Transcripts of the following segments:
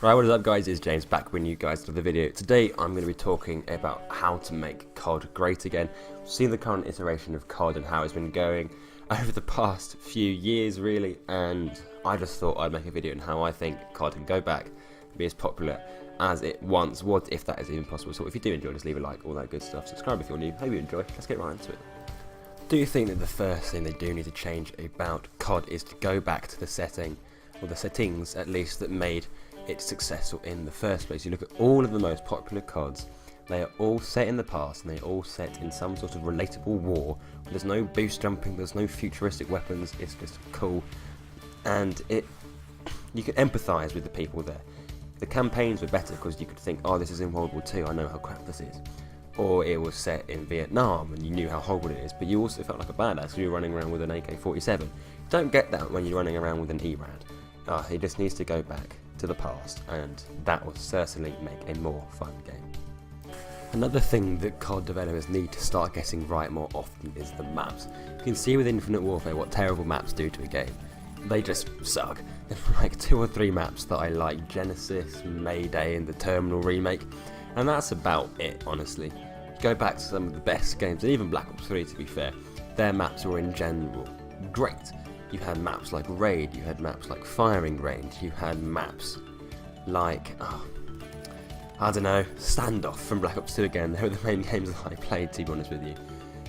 Right, what is up guys, it's James back bringing you guys to the video. Today I'm going to be talking about how to make COD great again. We've seen the current iteration of COD and how it's been going over the past few years really, and I just thought I'd make a video on how I think COD can go back and be as popular as it once was, if that is even possible. So if you do enjoy, just leave a like, all that good stuff, subscribe if you're new, hope you enjoy, let's get right into it. Do you think that the first thing they do need to change about COD is to go back to the setting, or the settings at least, that made it's successful in the first place? You look at all of the most popular CODs, they are all set in the past and they're all set in some sort of relatable war. There's no boost jumping, there's no futuristic weapons, it's just cool, and you can empathise with the people there. The campaigns were better because you could think, oh, this is in World War II, I know how crap this is. Or it was set in Vietnam and you knew how horrible it is, but you also felt like a badass because you were running around with an AK-47. You don't get that when you're running around with an ERAD. It just needs to go back to the past, and that will certainly make a more fun game. Another thing that COD developers need to start getting right more often is the maps. You can see with Infinite Warfare what terrible maps do to a game. They just suck. There's like 2 or 3 maps that I like: Genesis, Mayday and the Terminal remake, and that's about it honestly. Go back to some of the best games, and even Black Ops 3 to be fair, their maps were in general great. You had maps like Raid, you had maps like Firing Range, you had maps like, I don't know, Standoff from Black Ops 2 again. They were the main games that I played, to be honest with you.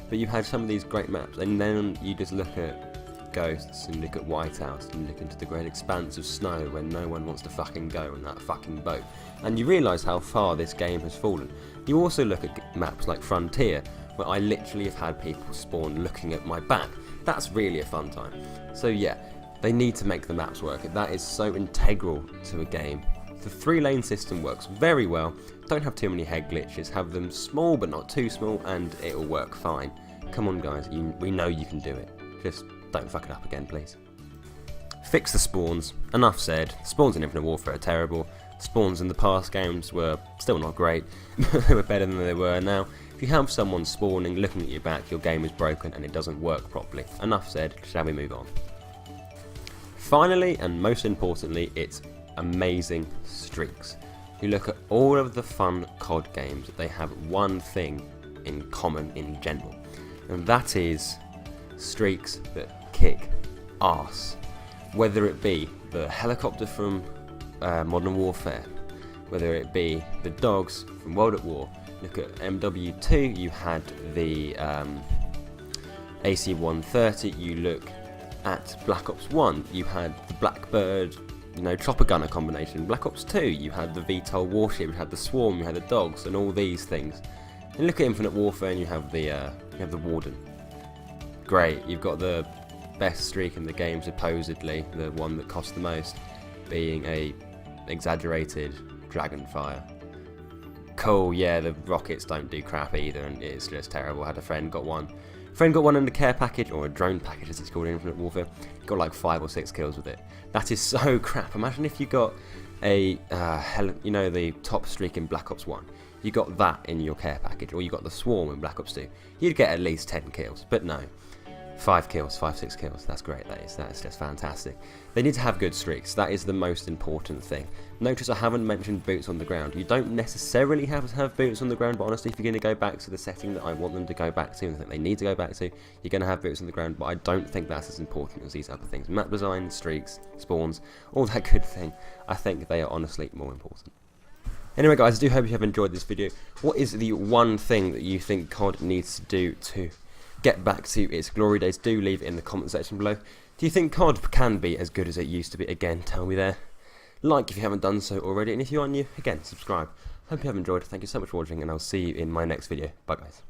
But you had some of these great maps, and then you just look at Ghosts, and look at Whiteout, and look into the great expanse of snow where no one wants to fucking go on that fucking boat. And you realise how far this game has fallen. You also look at maps like Frontier, where I literally have had people spawn looking at my back. That's really a fun time. So yeah, they need to make the maps work. That is so integral to a game. The 3-lane system works very well. Don't have too many head glitches. Have them small but not too small, and it'll work fine. Come on guys, we know you can do it. Just don't fuck it up again, please. Fix the spawns. Enough said. Spawns in Infinite Warfare are terrible. Spawns in the past games were still not great. They were better than they were now. If you have someone spawning looking at your back, your game is broken and it doesn't work properly. Enough said, shall we move on? Finally, and most importantly, it's amazing streaks. You look at all of the fun COD games, they have one thing in common in general, and that is streaks that kick arse. Whether it be the helicopter from Modern Warfare, whether it be the dogs from World at War. Look at MW2, you had the AC-130, you look at Black Ops 1, you had the Blackbird, chopper gunner combination. Black Ops 2, you had the VTOL warship, you had the Swarm, you had the dogs, and all these things. And look at Infinite Warfare and you have the Warden. Great, you've got the best streak in the game supposedly, the one that cost the most, being a exaggerated Dragonfire. Cool, yeah, the rockets don't do crap either, and it's just terrible. I had a friend got one. In the care package, or a drone package as it's called in Infinite Warfare. Got like 5 or 6 kills with it. That is so crap. Imagine if you got a, the top streak in Black Ops 1. You got that in your care package, or you got the Swarm in Black Ops 2. You'd get at least 10 kills, but no. 5 kills, 5-6 kills, that's great, that's just fantastic. They need to have good streaks, that is the most important thing. Notice I haven't mentioned boots on the ground. You don't necessarily have to have boots on the ground, but honestly, if you're going to go back to the setting that I want them to go back to, and I think they need to go back to, you're going to have boots on the ground, but I don't think that's as important as these other things. Map design, streaks, spawns, all that good thing, I think they are honestly more important. Anyway guys, I do hope you have enjoyed this video. What is the one thing that you think COD needs to do to get back to its glory days? Do leave it in the comment section below. Do you think COD can be as good as it used to be? Again, tell me there. Like if you haven't done so already, and if you are new, again, subscribe. Hope you have enjoyed. Thank you so much for watching, and I'll see you in my next video. Bye guys.